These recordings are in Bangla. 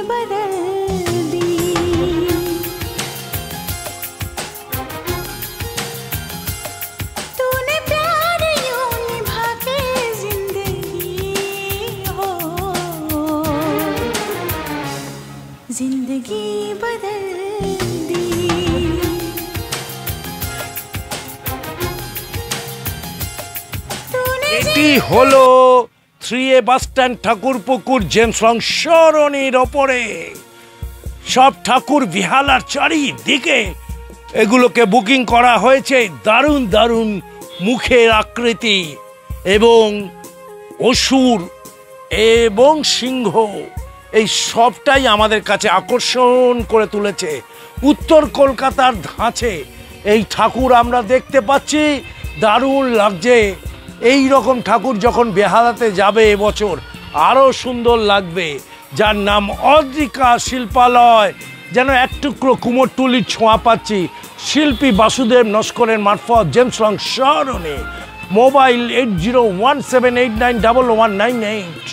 बदल दी। तूने प्यार यूं निभा के जिंदगी हो, जिंदगी बदल दी। এটি হলো 3A bus stand Thakurpukur James Long সরণির ওপরে সব ঠাকুর বিহালার চারিদিকে এগুলোকে বুকিং করা হয়েছে। দারুণ দারুণ মুখের আকৃতি এবং অসুর এবং সিংহ, এই সবটাই আমাদের কাছে আকর্ষণ করে তুলেছে। উত্তর কলকাতার ধাঁচে এই ঠাকুর আমরা দেখতে পাচ্ছি, দারুণ লাগছে। এই রকম ঠাকুর যখন বেহালাতে যাবে এবছর আরও সুন্দর লাগবে। যার নাম অদ্রিকা শিল্পালয়, যেন এক টুকরো কুমোরটুলির ছোঁয়া পাচ্ছি। শিল্পী বাসুদেব নস্করের মারফত জেমস লং সরণি। মোবাইল 8017891198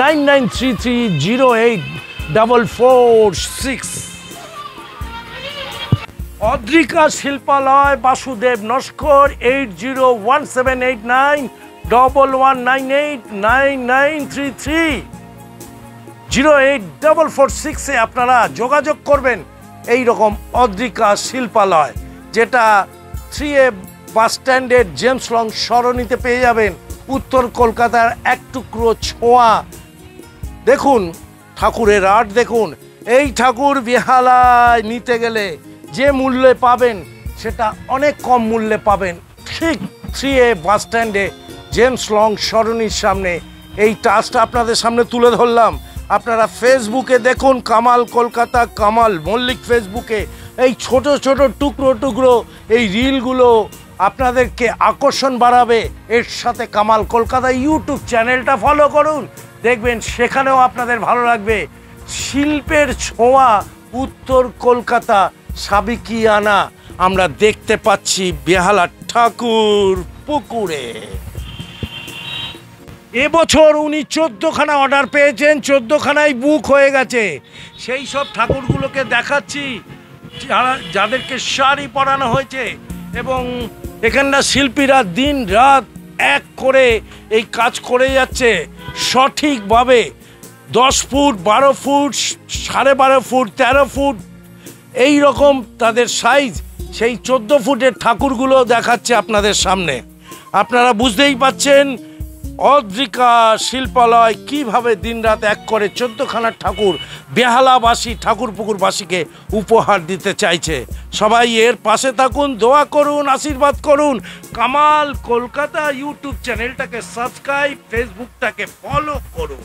9933084446। অদ্রিকা শিল্পালয় বাসুদেব নস্কর 8017891198 9933 08446-এ আপনারা যোগাযোগ করবেন। এই রকম অদ্রিকা শিল্পালয়, যেটা 3A বাস স্ট্যান্ডের জেমস লং সরণিতে পেয়ে যাবেন। উত্তর কলকাতার এক টুকরো ছোঁয়া। দেখুন ঠাকুরের আর্ট দেখুন। এই ঠাকুর বেহালায় নিতে গেলে যে মূল্যে পাবেন সেটা অনেক কম মূল্যে পাবেন। ঠিক 3A বাস স্ট্যান্ডে জেমস লং সরণির সামনে এই টাচটা আপনাদের সামনে তুলে ধরলাম। আপনারা ফেসবুকে দেখুন, কামাল কলকাতা কামাল মল্লিক ফেসবুকে এই ছোট ছোট টুকরো টুকরো এই রিলগুলো আপনাদেরকে আকর্ষণ বাড়াবে। এর সাথে কামাল কলকাতা ইউটিউব চ্যানেলটা ফলো করুন, দেখবেন সেখানেও আপনাদের ভালো লাগবে। শিল্পের ছোঁয়া উত্তর কলকাতা সাবিকিয়ানা আমরা দেখতে পাচ্ছি বেহালা ঠাকুর পুকুরে। এবছর উনি 14খানা অর্ডার পেয়েছেন, 14খানায় বুক হয়ে গেছে। সেই সব ঠাকুরগুলোকে দেখাচ্ছি যাদেরকে শাড়ি পরানো হয়েছে, এবং এখানকার শিল্পীরা দিন রাত এক করে এই কাজ করে যাচ্ছে সঠিকভাবে। 10 ফুট 12 ফুট 12.5 ফুট 13 ফুট এই রকম তাদের সাইজ। সেই 14 ফুটের ঠাকুরগুলো দেখাচ্ছে আপনাদের সামনে। আপনারা বুঝতেই পাচ্ছেন অদ্রিকা শিল্পালয় কিভাবে দিনরাত এক করে 14খানা ঠাকুর বেহালাবাসী ঠাকুরপুকুরবাসীকে উপহার দিতে চাইছে। সবাই এর পাশে থাকুন, দোয়া করুন, আশীর্বাদ করুন। কামাল কলকাতা ইউটিউব চ্যানেলটাকে সাবস্ক্রাইব, ফেসবুকটাকে ফলো করুন।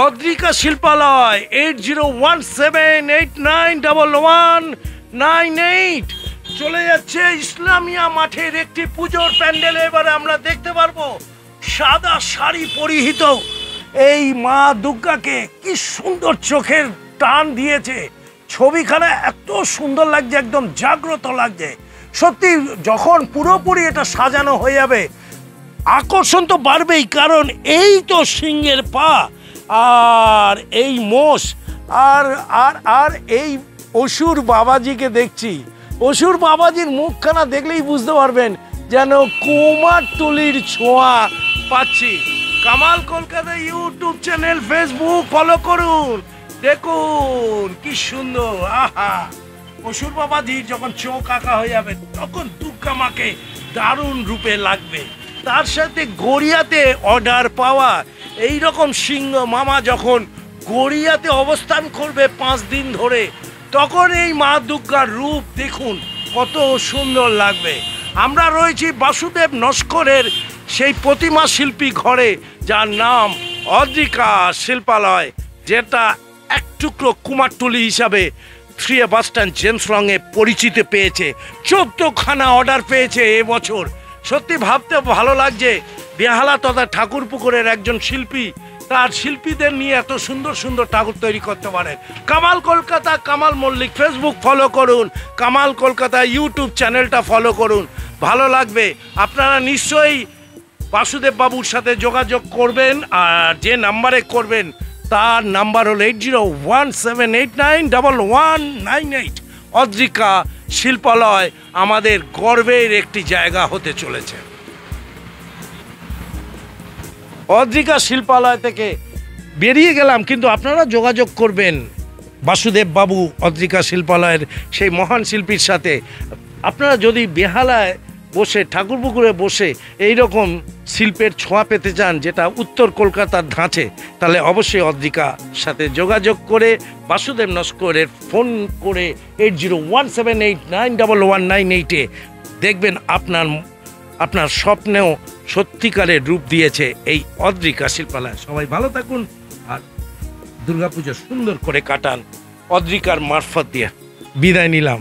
অদ্রিকা শিল্পালয় 8017891198। চলে যাচ্ছে ইসলামিয়া মাঠের একটি পুজোর প্যান্ডেলে। এবারে আমরা দেখতে পারবো সাদা শাড়ি পরিহিত এই মা দুর্গাকে। কি সুন্দর চোখের টান দিয়েছে, ছবিখানা এত সুন্দর লাগছে, একদম জাগ্রত লাগছে। সত্যি যখন পুরোপুরি এটা সাজানো হয়ে যাবে আকর্ষণ তো বাড়বেই, কারণ এই তো সিংহের পা আর এই মোষ আর আর আর এই অসুর বাবাজিকে দেখছি। অসুর বাবাজির মুখখানা দেখলেই বুঝতে পারবেন যেন কুমারটুলির ছোঁয়া পাচ্ছি। Kamal Kolkata YouTube channel, Facebook follow করুন, দেখুন কি সুন্দর। আহা, অসুর বাবাজির যখন চোখ আঁকা হয়ে যাবে তখন দুর্গা মাকে দারুণ রূপে লাগবে। তার সাথে গড়িয়াতে অর্ডার পাওয়া এই রকম সিংহ মামা যখন গড়িয়াতে অবস্থান করবে 5 দিন ধরে, তখন এই মা দুর্গার রূপ দেখুন কত সুন্দর লাগবে। আমরা রয়েছি বাসুদেব নস্করের সেই প্রতিমা শিল্পী ঘরে, যার নাম অদ্রিকা শিল্পালয়, যেটা এক টুকরো কুমারটুলি হিসাবে 3A বাস স্ট্যান্ড জেমস লংয়ে পরিচিতি পেয়েছে। 14খানা অর্ডার পেয়েছে এবছর। সত্যি ভাবতে ভালো লাগছে বেহালা তথা ঠাকুরপুকুরের একজন শিল্পী তার শিল্পীদের নিয়ে এত সুন্দর সুন্দর ঠাকুর তৈরি করতে পারে। কামাল কলকাতা কামাল মল্লিক ফেসবুক ফলো করুন, কামাল কলকাতা ইউটিউব চ্যানেলটা ফলো করুন, ভালো লাগবে। আপনারা নিশ্চয়ই বাসুদেব বাবুর সাথে যোগাযোগ করবেন, আর যে নাম্বারে করবেন তার নাম্বার হলো 8017891198। অদ্রিকা শিল্পালয় আমাদের গর্বের একটি জায়গা হতে চলেছে। অদ্রিকা শিল্পালয় থেকে বেরিয়ে গেলাম, কিন্তু আপনারা যোগাযোগ করবেন বাসুদেব বাবু অদ্রিকা শিল্পালয়ের সেই মহান শিল্পীর সাথে। আপনারা যদি বেহালায় বসে ঠাকুরপুকুরে বসে এই রকম শিল্পের ছোঁয়া পেতে চান, যেটা উত্তর কলকাতার ধাঁচে, তাহলে অবশ্যই অদ্রিকার সাথে যোগাযোগ করে বাসুদেব নস্করের ফোন করে 8017891198-এ দেখবেন আপনার স্বপ্নেও সত্যিকারের রূপ দিয়েছে এই অদ্রিকা শিল্পালয়। সবাই ভালো থাকুন আর দুর্গাপুজো সুন্দর করে কাটান। অদ্রিকার মারফত দিয়ে বিদায় নিলাম।